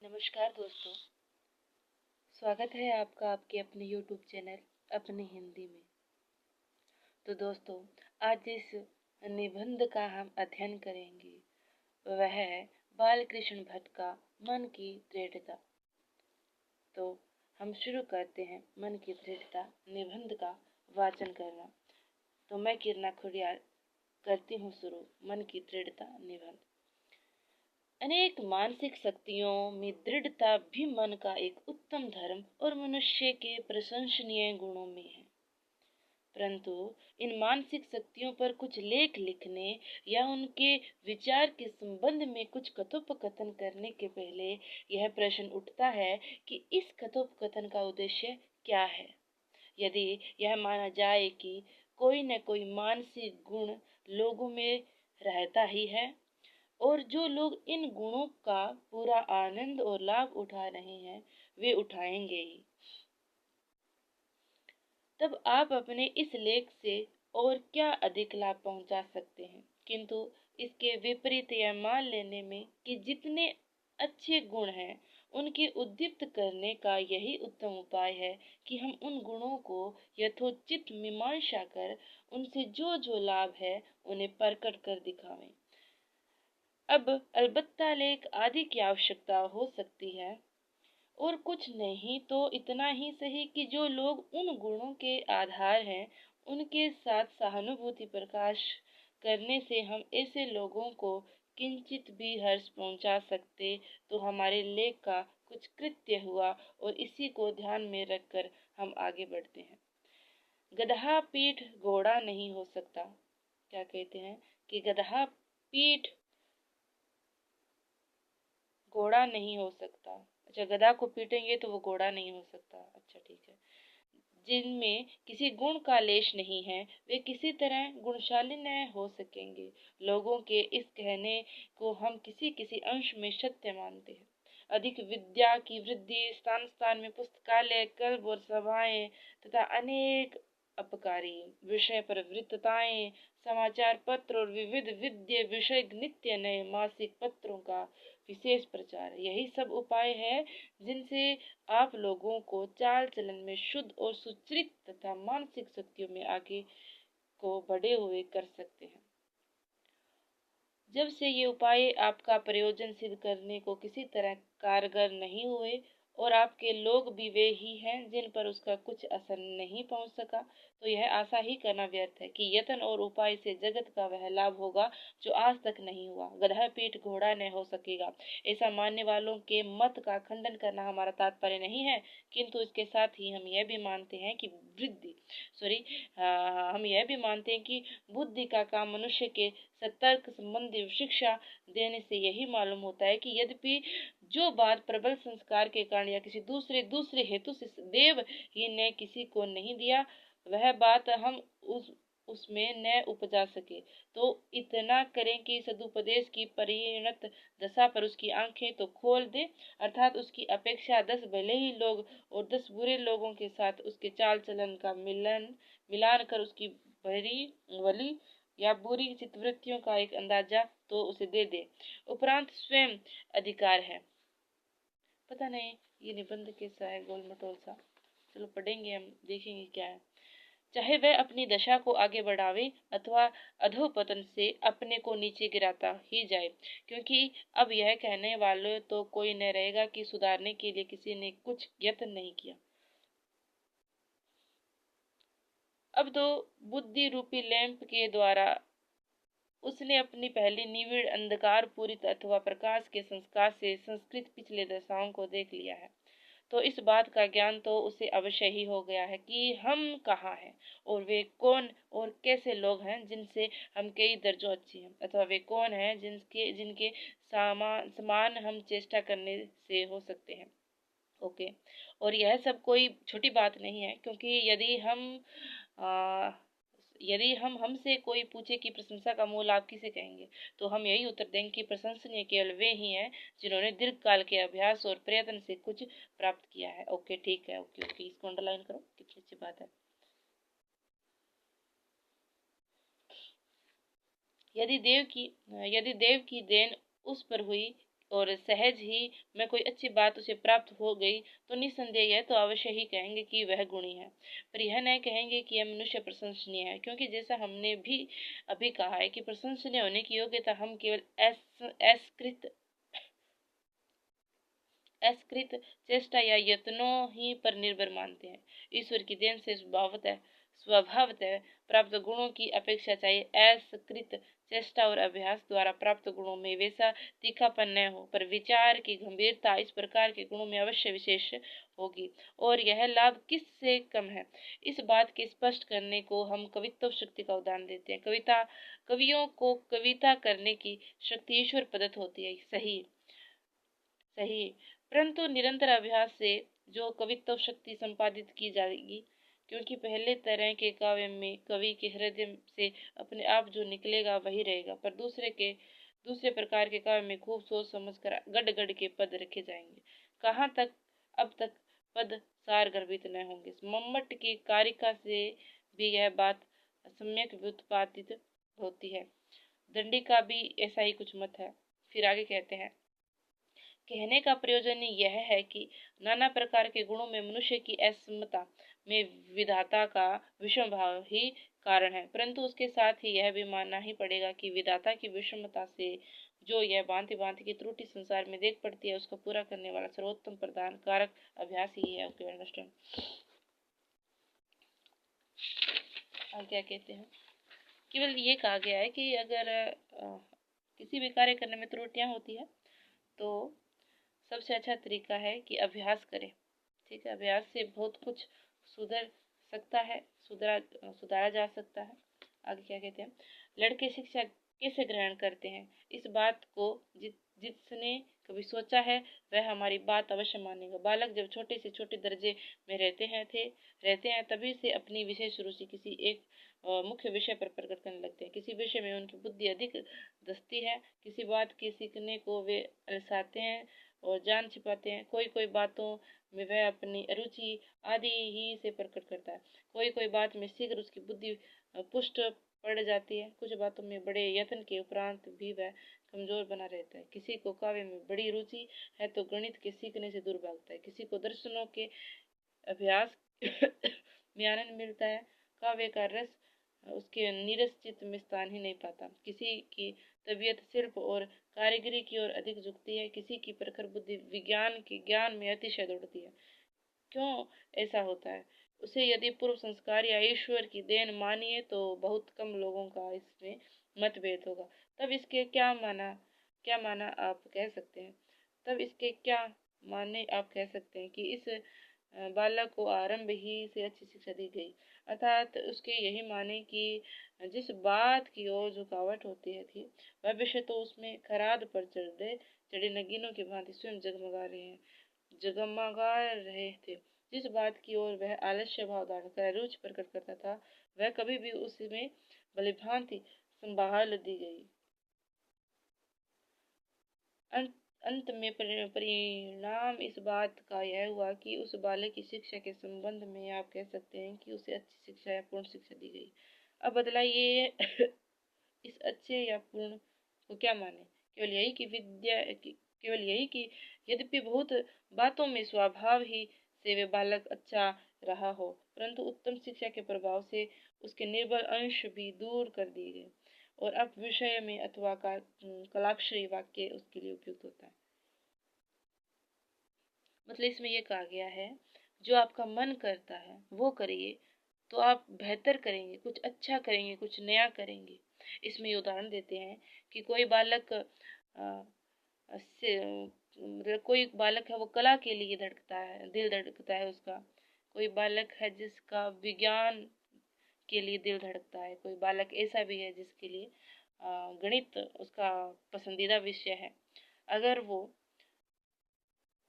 नमस्कार दोस्तों। स्वागत है आपका आपके अपने YouTube चैनल अपनी हिंदी में। तो दोस्तों, आज जिस निबंध का हम अध्ययन करेंगे वह है बालकृष्ण भट्ट का मन की दृढ़ता। तो हम शुरू करते हैं मन की दृढ़ता निबंध का वाचन करना। तो मैं किरणा खुडियार करती हूँ शुरू मन की दृढ़ता निबंध। अनेक मानसिक शक्तियों में दृढ़ता भी मन का एक उत्तम धर्म और मनुष्य के प्रशंसनीय गुणों में है। परंतु इन मानसिक शक्तियों पर कुछ लेख लिखने या उनके विचार के संबंध में कुछ कथोपकथन करने के पहले यह प्रश्न उठता है कि इस कथोपकथन का उद्देश्य क्या है। यदि यह माना जाए कि कोई न कोई मानसिक गुण लोगों में रहता ही है और जो लोग इन गुणों का पूरा आनंद और लाभ उठा रहे हैं वे उठाएंगे ही, तब आप अपने इस लेख से और क्या अधिक लाभ पहुंचा सकते हैं। किंतु इसके विपरीत यह मान लेने में कि जितने अच्छे गुण हैं उनके उद्दीप्त करने का यही उत्तम उपाय है कि हम उन गुणों को यथोचित मीमांसा कर उनसे जो जो लाभ है उन्हें प्रकट कर दिखावें। अब अलबत्ता लेख आदि की आवश्यकता हो सकती है और कुछ नहीं तो इतना ही सही कि जो लोग उन गुणों के आधार हैं उनके साथ सहानुभूति प्रकाश करने से हम ऐसे लोगों को किंचित भी हर्ष पहुंचा सकते तो हमारे लेख का कुछ कृत्य हुआ और इसी को ध्यान में रखकर हम आगे बढ़ते हैं। गदहा पीठ घोड़ा नहीं हो सकता। क्या कहते हैं कि गदहा पीठ घोड़ा नहीं हो सकता। अच्छा, गधा को पीटेंगे तो वो घोड़ा नहीं हो सकता। अच्छा ठीक है। जिनमें किसी गुण का लेश नहीं है वे किसी तरह गुणशाली न हो सकेंगे। लोगों के इस कहने को हम किसी किसी अंश में सत्य मानते हैं। अधिक विद्या की वृद्धि, स्थान स्थान में पुस्तकालय, क्लब और सभाएं तथा अनेक अपकारी विषय पर वृत्तताएं, समाचार पत्र और विविध विद्य विषय नित्य नए मासिक पत्रों का विशेष प्रचार, यही सब उपाय है जिनसे आप लोगों को चाल चलन में शुद्ध और सुचरित तथा मानसिक शक्तियों में आगे को बढ़े हुए कर सकते हैं। जब से ये उपाय आपका प्रयोजन सिद्ध करने को किसी तरह कारगर नहीं हुए और आपके लोग भी वे ही हैं जिन पर उसका कुछ असर नहीं पहुंच सका, तो यह आशा ही करना व्यर्थ है कि यत्न और उपाय से जगत का वह लाभ होगा जो आज तक नहीं हुआ। गधा पीठ घोड़ा न हो सकेगा, ऐसा मानने वालों के मत का खंडन करना हमारा तात्पर्य नहीं है, किंतु इसके साथ ही हम यह भी मानते हैं कि हम यह भी मानते हैं कि बुद्धि का काम मनुष्य के सतर्क संबंधी शिक्षा देने से यही मालूम होता है कि यद्यपि जो बात प्रबल संस्कार के कारण या किसी दूसरे हेतु से देव ही ने किसी को नहीं दिया, वह बात हम उसमें न उपजा सके, तो इतना करें कि सदुपदेश की परिणत दशा पर उसकी आंखें तो खोल दे, अर्थात उसकी अपेक्षा 10 भले ही लोग और 10 बुरे लोगों के साथ उसके चाल चलन का मिलान कर उसकी भली या बुरी चित्तवृत्तियों का एक अंदाजा तो उसे दे दे। उपरांत स्वयं अधिकार है। पता नहीं ये निबंध कैसा है, गोल मटोल सा। चलो पढ़ेंगे, हम देखेंगे क्या है। चाहे वह अपनी दशा को आगे बढ़ावे अथवा अधोपतन से अपने को नीचे गिराता ही जाए, क्योंकि अब यह कहने वाले तो कोई न रहेगा कि सुधारने के लिए किसी ने कुछ यत्न नहीं किया। अब तो बुद्धि रूपी लैंप के द्वारा उसने अपनी पहली निविड़ अंधकार पूरित अथवा प्रकाश के संस्कार से संस्कृत पिछले दशाओं को देख लिया है, तो इस बात का ज्ञान तो उसे अवश्य ही हो गया है कि हम कहाँ हैं और वे कौन और कैसे लोग हैं जिनसे हम कई दर्जों अच्छे हैं, अथवा वे कौन हैं जिनके समान हम चेष्टा करने से हो सकते हैं। ओके, और यह सब कोई छोटी बात नहीं है, क्योंकि यदि हम हमसे कोई पूछे कि प्रशंसा का मूल आप किसे कहेंगे, तो हम यही उत्तर देंगे कि प्रशंसनीय केवल वे ही हैं जिन्होंने दीर्घ काल के अभ्यास और प्रयत्न से कुछ प्राप्त किया है। ओके ठीक है, ओके इसको अंडरलाइन करो, कितनी अच्छी बात है। यदि देव की देन उस पर हुई और सहज ही में कोई अच्छी बात उसे प्राप्त हो गई तो निस्संदेह यह तो अवश्य ही कहेंगे कि वह गुणी है, पर यह नहीं कहेंगे कि यह मनुष्य प्रशंसनीय है, क्योंकि जैसा हमने भी अभी कहा है कि प्रशंसनीय होने की योग्यता हम केवल असकृत चेष्टा या यत्नों ही पर निर्भर मानते हैं। ईश्वर की देन से स्वभावतः प्राप्त गुणों की अपेक्षा चाहिए असकृत चेष्टा और अभ्यास द्वारा प्राप्त गुणों में वैसा तीखापन न हो, पर विचार की गंभीरता इस प्रकार के गुणों में अवश्य विशेष होगी। और यह लाभ किससे कम है, इस बात के स्पष्ट करने को हम कवित्व शक्ति का उदाहरण देते हैं। कवियों को कविता करने की शक्ति ईश्वर प्रदत्त होती है, सही सही, परंतु निरंतर अभ्यास से जो कवित्व शक्ति संपादित की जाएगी, क्योंकि पहले तरह के काव्य में कवि के हृदय से अपने आप जो निकलेगा वही रहेगा, पर दूसरे प्रकार के काव्य में खूब सोच समझ कर गढ़ गढ़ के पद रखे जाएंगे। कहाँ तक अब तक पद सार गर्भित न होंगे। मम्मट की कारिका से भी यह बात सम्यक व्युत्पादित होती है। दंडी का भी ऐसा ही कुछ मत है। फिर आगे कहते हैं, कहने का प्रयोजन यह है कि नाना प्रकार के गुणों में मनुष्य की असमता में विधाता का विषम भाव ही कारण है, परंतु उसके साथ ही यह भी मानना ही पड़ेगा कि विधाता की विषमता से जो यह भांति भांति की त्रुटि संसार में देख पड़ती है, उसको पूरा करने वाला सर्वोत्तम प्रदान कारक अभ्यास ही है। Okay, understand. आगे क्या कहते हैं, केवल ये कहा गया है कि अगर किसी भी कार्य करने में त्रुटियां होती है तो सबसे अच्छा तरीका है कि अभ्यास करें। ठीक है, अभ्यास से बहुत कुछ सुधर सकता है, सुधारा जा सकता है। आगे क्या कहते हैं, लड़के शिक्षा कैसे ग्रहण करते हैं, इस बात को जिसने कभी सोचा है वह हमारी बात अवश्य मानेगा। बालक जब छोटे से छोटे दर्जे में रहते हैं तभी से अपनी विशेष रुचि किसी एक मुख्य विषय पर प्रकट करने लगते हैं। किसी विषय में उनकी बुद्धि अधिक दस्ती है, किसी बात के सीखने को वे अलसाते हैं और जान छिपाते हैं। कोई बातों में वह अपनी अरुचि आदि ही से प्रकट करता है। कोई बात में शीघ्र उसकी बुद्धि पुष्ट पड़ जाती है। कुछ बातों में बड़े यत्न के उपरांत भी वह कमजोर बना रहता है। किसी को काव्य में बड़ी रुचि है तो गणित के सीखने से दूर भागता है। किसी को दर्शनों के अभ्यास में आनंद मिलता है। काव्य का रस उसके नीरस चित्त में स्थान ही नहीं पाता। किसी की तबीयत शिल्प और कारीगरी की ओर अधिक झुकती है। किसी की प्रखर बुद्धि विज्ञान के ज्ञान में अतिशय दौड़ती है। क्यों ऐसा होता है? उसे यदि पूर्व संस्कार या ईश्वर की देन मानिए तो बहुत कम लोगों का इसमें मतभेद होगा। तब इसके क्या माना आप कह सकते हैं। कि इस बालक को आरंभ ही से अच्छी शिक्षा दी गई, अर्थात उसके यही माने कि जिस बात की ओर झुकावट होती है थी वह विषय तो उसमें खराद पर चढ़े नगीनों की भांति स्वयं जगमगा रहे थे। जिस बात की ओर वह आलस्य भाव धारण कर रुचि प्रकट करता था वह कभी भी उसमें भलीभांति संभाल दी गई। अंत में परिणाम इस बात का यह हुआ कि उस बालक की शिक्षा के संबंध में आप कह सकते हैं कि उसे अच्छी शिक्षा या पूर्ण शिक्षा दी गई। अब बतलाइए इस अच्छे या पूर्ण को क्या माने। केवल यही कि यद्यपि बहुत बातों में स्वभाव ही से वे बालक अच्छा रहा हो, परंतु उत्तम शिक्षा के प्रभाव से उसके निर्बल अंश भी दूर कर दिए गए और अब विषय में अथवा कलाक्षरी वाक्य उसके लिए उपयुक्त होता है। मतलब इसमें यह कहा गया है, जो आपका मन करता है वो करिए तो आप बेहतर करेंगे, कुछ अच्छा करेंगे, कुछ नया करेंगे। इसमें उदाहरण देते हैं कि कोई बालक कोई बालक है वो कला के लिए दिल धड़कता है उसका। कोई बालक है जिसका विज्ञान के लिए दिल धड़कता है। कोई बालक ऐसा भी है जिसके लिए गणित उसका पसंदीदा विषय है। अगर वो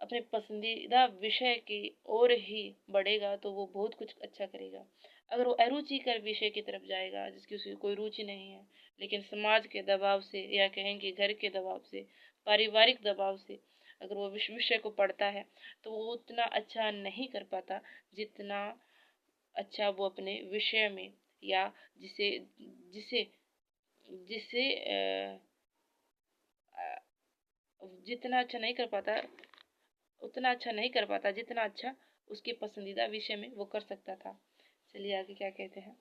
अपने पसंदीदा विषय की ओर ही बढ़ेगा तो वो बहुत कुछ अच्छा करेगा। अगर वो अरुचिकर विषय की तरफ जाएगा जिसकी उसकी कोई रुचि नहीं है, लेकिन समाज के दबाव से या कहेंगे घर के दबाव से, पारिवारिक दबाव से अगर वो विषय को पढ़ता है तो वो उतना अच्छा नहीं कर पाता जितना अच्छा वो अपने विषय में या जिसे जिसे जिसे जितना अच्छा नहीं कर पाता उतना अच्छा नहीं कर पाता जितना अच्छा उसके पसंदीदा विषय में वो कर सकता था। चलिए आगे क्या कहते हैं।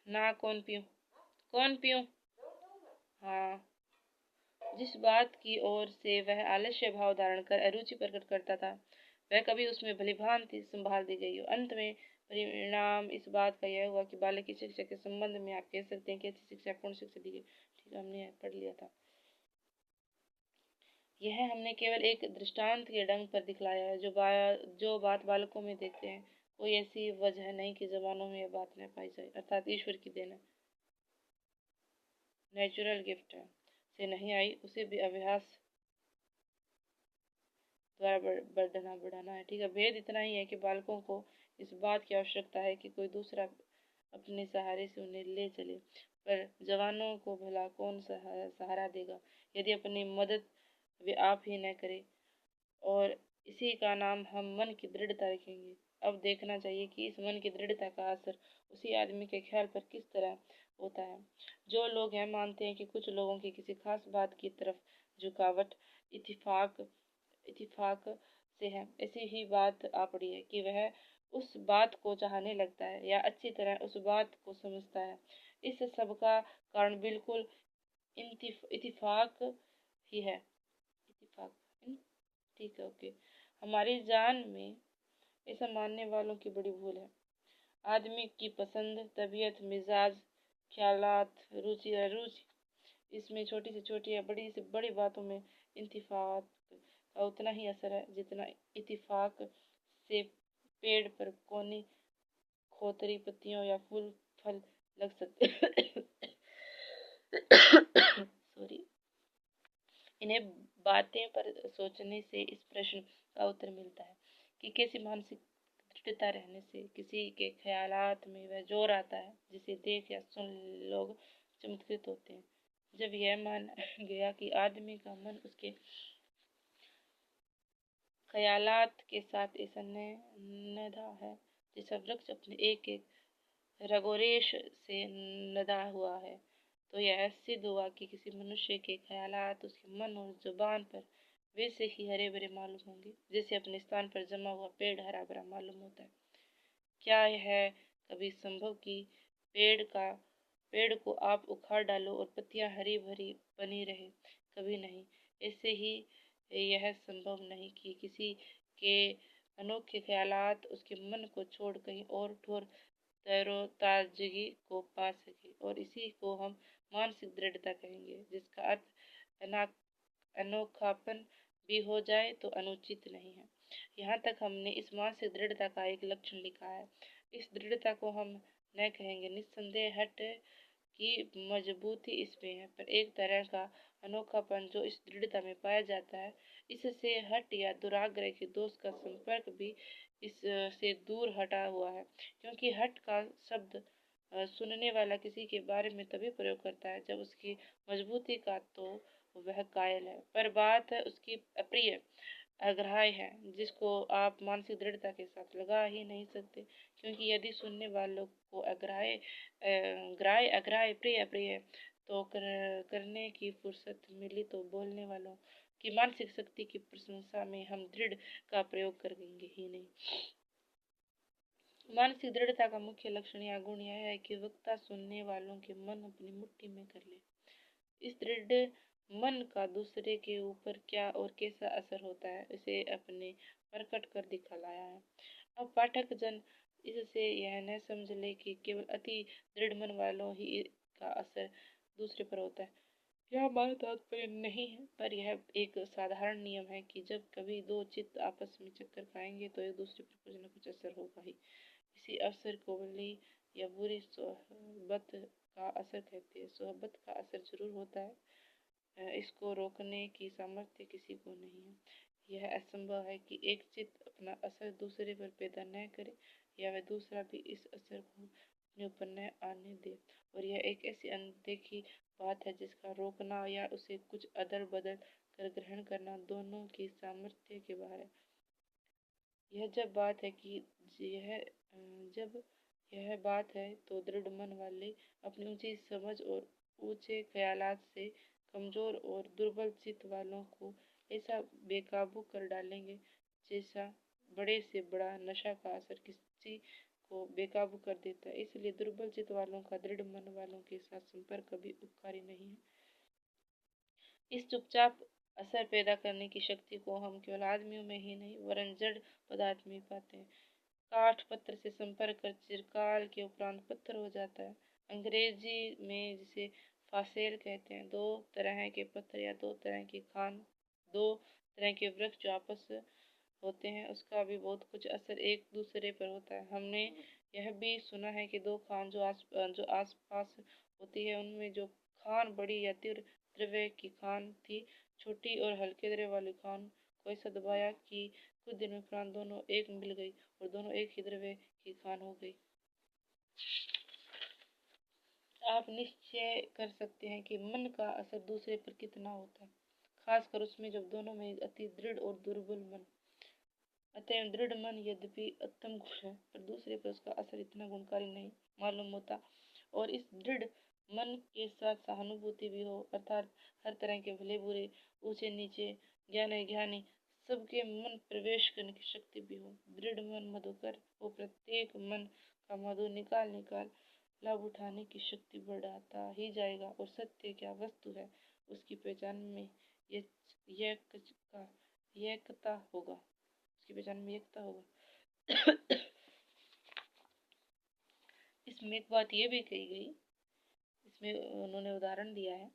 ना कौन पीऊं, कौन पीऊं। हाँ, जिस बात की ओर से वह आलस्य भाव धारण कर अरुचि प्रकट करता था, वह कभी उसमें भली भांति संभाल दी गई हो। अंत में परिणाम इस बात का यह हुआ कि बालक की शिक्षा के संबंध में आप कह सकते हैं कि अच्छी शिक्षा पूर्ण शिक्षा दी गई। ठीक है, हमने पढ़ लिया था। यह हमने केवल एक दृष्टांत के ढंग पर दिखलाया है। जो बात बालकों में देखते हैं, कोई ऐसी वजह नहीं कि जवानों में यह बात न पाई जाए, अर्थात ईश्वर की देन है, नेचुरल गिफ्ट है, से नहीं आई, उसे भी अभ्यास द्वारा बढ़ाना है। ठीक है, भेद इतना ही है कि बालकों को इस बात की आवश्यकता है कि कोई दूसरा अपने सहारे से उन्हें ले चले, पर जवानों को भला कौन सहारा देगा यदि अपनी मदद वे आप ही न करें। और इसी का नाम हम मन की दृढ़ता रखेंगे। अब देखना चाहिए कि इस मन की दृढ़ता का असर उसी आदमी के ख्याल पर किस तरह होता है। जो लोग यह मानते हैं कि कुछ लोगों की किसी खास बात की तरफ झुकावट इत्तिफाक इत्तिफाक से है, ऐसी ही बात आ पड़ी है कि वह उस बात को चाहने लगता है या अच्छी तरह उस बात को समझता है। इस सब का कारण बिल्कुल इत्तिफाक ही है। इत्तिफाक, ठीक है, ओके। हमारी जान में ऐसा मानने वालों की बड़ी भूल है। आदमी की पसंद, तबीयत, मिजाज, ख्यालात, रुचि अरुचि, इसमें छोटी से छोटी या बड़ी से बड़ी बातों में इत्तिफाक का उतना ही असर है जितना इत्तिफाक से पेड़ पर कोनी खोतरी पत्तियों या फूल फल लग सकते। सॉरी। इन्हें बातें पर सोचने से इस प्रश्न का उत्तर मिलता है कि कैसी मानसिक दृढ़ता रहने से किसी के ख्यालात में वह जोर आता है जिसे देख या सुन लोग चमत्कृत होते हैं। जब यह माना गया कि आदमी का मन उसके ख्यालात के साथ ऐसा नदा है जैसा वृक्ष अपने एक एक रगोरेश से नदा हुआ है, तो यह सिद्ध हुआ कि किसी मनुष्य के ख्यालात उसके मन और जुबान पर वैसे ही हरे भरे मालूम होंगे जैसे अपने स्थान पर जमा हुआ पेड़ हरा भरा मालूम होता है। क्या यह कभी संभव कि पेड़ को आप उखाड़ डालो और पत्तियां हरी भरी बनी रहे? कभी नहीं। ऐसे ही यह संभव नहीं कि किसी के अनोखे ख्यालात उसके मन को छोड़ कहीं और ठोर तरोताजगी को पा सके, और इसी को हम मानसिक दृढ़ता कहेंगे, जिसका अर्थ अनोखापन भी हो जाए तो अनुचित नहीं है। यहाँ तक हमने इस मानसिक दृढ़ता का एक लक्षण लिखा है। इस दृढ़ता को हम न कहेंगे निस्संदेह हट की मजबूती इसमें है, पर एक तरह का अनोखापन जो इस दृढ़ता में पाया जाता है, इससे हट या दुराग्रह के दोष का संपर्क भी इससे दूर हटा हुआ है, क्योंकि हट का शब्द सुनने वाला किसी के बारे में तभी प्रयोग करता है जब उसकी मजबूती का तो वह कायल है, पर बात है उसकी अप्रिय अग्राह्य है, जिसको आप मानसिक दृढ़ता के साथ लगा ही नहीं सकते, क्योंकि यदि सुनने वालों को ग्राह्य अग्राह्य प्रिय अप्रिय तो करने की फुर्सत मिली तो बोलने वालों की मानसिक शक्ति की प्रशंसा में हम दृढ़ का प्रयोग करेंगे ही नहीं। मानसिक दृढ़ता का मुख्य लक्षण या गुण यह है कि वक्ता सुनने वालों के मन अपनी मुट्ठी में कर ले। इस दृढ़ मन का दूसरे के ऊपर क्या और कैसा असर होता है, इसे अपने प्रकट कर दिखलाया है। अब पाठक जन इससे यह न समझ ले कि केवल अति दृढ़ मन वालों ही का असर दूसरे पर होता है। यह हमारा तात्पर्य नहीं है, पर यह एक साधारण नियम है कि जब कभी दो चित्त आपस में चक्कर खाएंगे तो एक दूसरे पर कुछ न कुछ असर होगा ही। इसी अवसर को भली या बुरी सोहबत का असर कहते हैं। सोहबत का असर जरूर होता है, इसको रोकने की सामर्थ्य किसी को नहीं है। यह असंभव है कि एक चित्त अपना असर दूसरे पर पैदा न करे या वह दूसरा भी इस असर को अपने ऊपर न आने दे, और यह एक ऐसी अनदेखी बात है जिसका रोकना या उसे कुछ अदल बदल कर ग्रहण करना दोनों की सामर्थ्य के बाहर है। यह जब बात है कि यह जब यह बात है तो दृढ़ मन वाले अपनी ऊंची समझ और ऊंचे ख्यालात से कमजोर और दुर्बल चित्त वालों को ऐसा बेकाबू कर डालेंगे जैसा बड़े से बड़ा नशा का असर किसी को बेकाबू कर देता है। इसलिए दुर्बल चित्त वालों का दृढ़ मन वालों के साथ संपर्क कभी उपकारी नहीं है। इस चुपचाप असर पैदा करने की शक्ति को हम केवल आदमियों में ही नहीं वरन जड़ पदार्थ में पाते हैं। काठ पत्थर से संपर्क कर चिरकाल के उपरांत पत्थर हो जाता है। अंग्रेजी में जिसे फासेल कहते हैं। दो तरह के पत्थर या दो तरह की खान, दो तरह के वृक्ष जो आपस होते हैं उसका भी बहुत कुछ असर एक दूसरे पर होता है। हमने यह भी सुना है कि दो खान जो आस पास होती है उनमें जो खान बड़ी या तीव्र द्रव्य की खान थी, छोटी और हल्के द्रव्य वाली खान को ऐसा दबाया कि कुछ दिन में प्राण दोनों एक मिल गई और दोनों एक ही द्रव्य की खान हो गई। आप निश्चय कर सकते हैं कि मन का असर दूसरे पर कितना होता है, खासकर उसमें जब दोनों में अति दृढ़ और दुर्बल मन। अतः दृढ़ मन यद्यपि उत्तम गुण है पर दूसरे पर उसका असर इतना गुणकारी नहीं मालूम होता। और इस दृढ़ मन के साथ सहानुभूति भी हो, अर्थात हर तरह के भले बुरे, ऊंचे नीचे, ज्ञान अज्ञानी सबके मन प्रवेश करने की शक्ति भी हो। दृढ़ मन मधुकर वो प्रत्येक मन का मधु निकाल निकाल लाभ उठाने की शक्ति बढ़ाता ही जाएगा और सत्य क्या वस्तु है उसकी पहचान में एकता होगा, उसकी पहचान में एकता होगा। इसमें एक बात ये भी कही गई, इसमें उन्होंने उदाहरण दिया है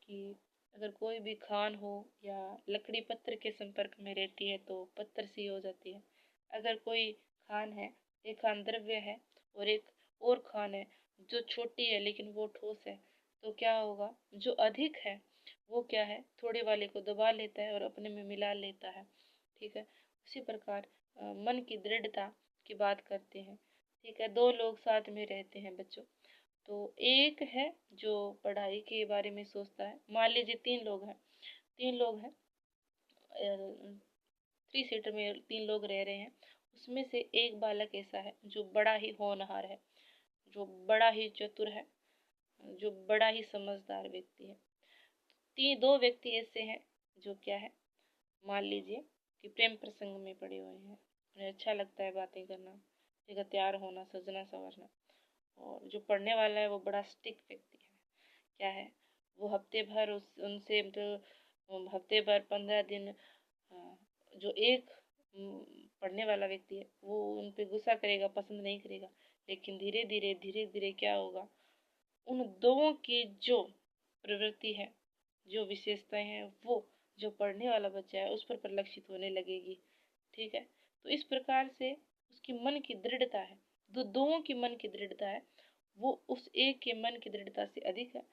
कि अगर कोई भी खान हो या लकड़ी पत्थर के संपर्क में रहती है तो पत्थर सी हो जाती है। अगर कोई खान है, एक खान द्रव्य है और एक और खान है जो छोटी है लेकिन वो ठोस है, तो क्या होगा? जो अधिक है वो क्या है, थोड़े वाले को दबा लेता है और अपने में मिला लेता है। ठीक है, उसी प्रकार मन की दृढ़ता की बात करते हैं। ठीक है, दो लोग साथ में रहते हैं बच्चों, तो एक है जो पढ़ाई के बारे में सोचता है। मान लीजिए तीन लोग हैं 3 सीटर में 3 लोग रह रहे हैं। उसमें से एक बालक ऐसा है जो बड़ा ही होनहार है, जो बड़ा ही चतुर है, जो बड़ा ही समझदार व्यक्ति है। दो व्यक्ति ऐसे हैं जो क्या है, मान लीजिए कि प्रेम प्रसंग में पड़े हुए हैं, उन्हें अच्छा लगता है बातें करना, ठीक है, तैयार होना, सजना संवरना। और जो पढ़ने वाला है वो बड़ा स्टिक व्यक्ति है, क्या है, वो हफ्ते भर उनसे मतलब हफ्ते भर 15 दिन जो एक पढ़ने वाला व्यक्ति है वो उन पे गुस्सा करेगा, पसंद नहीं करेगा। लेकिन धीरे धीरे क्या होगा, उन दोनों की जो प्रवृत्ति है, जो विशेषताएं हैं, वो जो पढ़ने वाला बच्चा है उस पर परिलक्षित होने लगेगी। ठीक है, तो इस प्रकार से उसकी मन की दृढ़ता है, दोनों की मन की दृढ़ता है, वो उस एक के मन की दृढ़ता से अधिक है।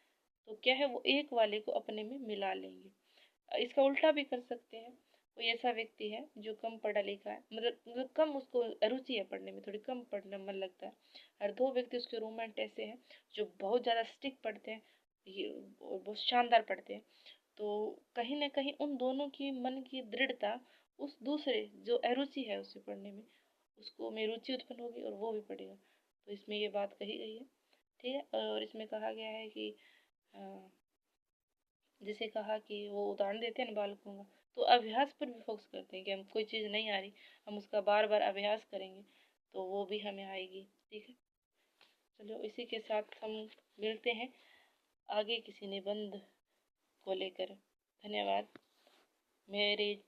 तो क्या है, वो एक वाले को अपने में मिला लेंगे। इसका उल्टा भी कर सकते हैं, कोई ऐसा व्यक्ति है जो कम पढ़ा लिखा है, मतलब कम उसको रुचि है पढ़ने में, थोड़ी कम पढ़ने मन लगता है। और दो व्यक्ति उसके रूममेट ऐसे हैं जो बहुत ज़्यादा स्टिक पढ़ते हैं, ये बहुत शानदार पढ़ते हैं। तो कहीं ना कहीं उन दोनों की मन की दृढ़ता उस दूसरे जो अरुचि है उसे पढ़ने में, उसको में रुचि उत्पन्न होगी और वो भी पढ़ेगा। तो इसमें ये बात कही गई है। ठीक है, और इसमें कहा गया है कि जैसे कहा कि वो उदाहरण देते हैं ना बालकों का, तो अभ्यास पर भी फोकस करते हैं कि हम कोई चीज़ नहीं आ रही, हम उसका बार बार अभ्यास करेंगे तो वो भी हमें आएगी। ठीक है, चलो इसी के साथ हम मिलते हैं आगे किसी निबंध को लेकर। धन्यवाद। मेरे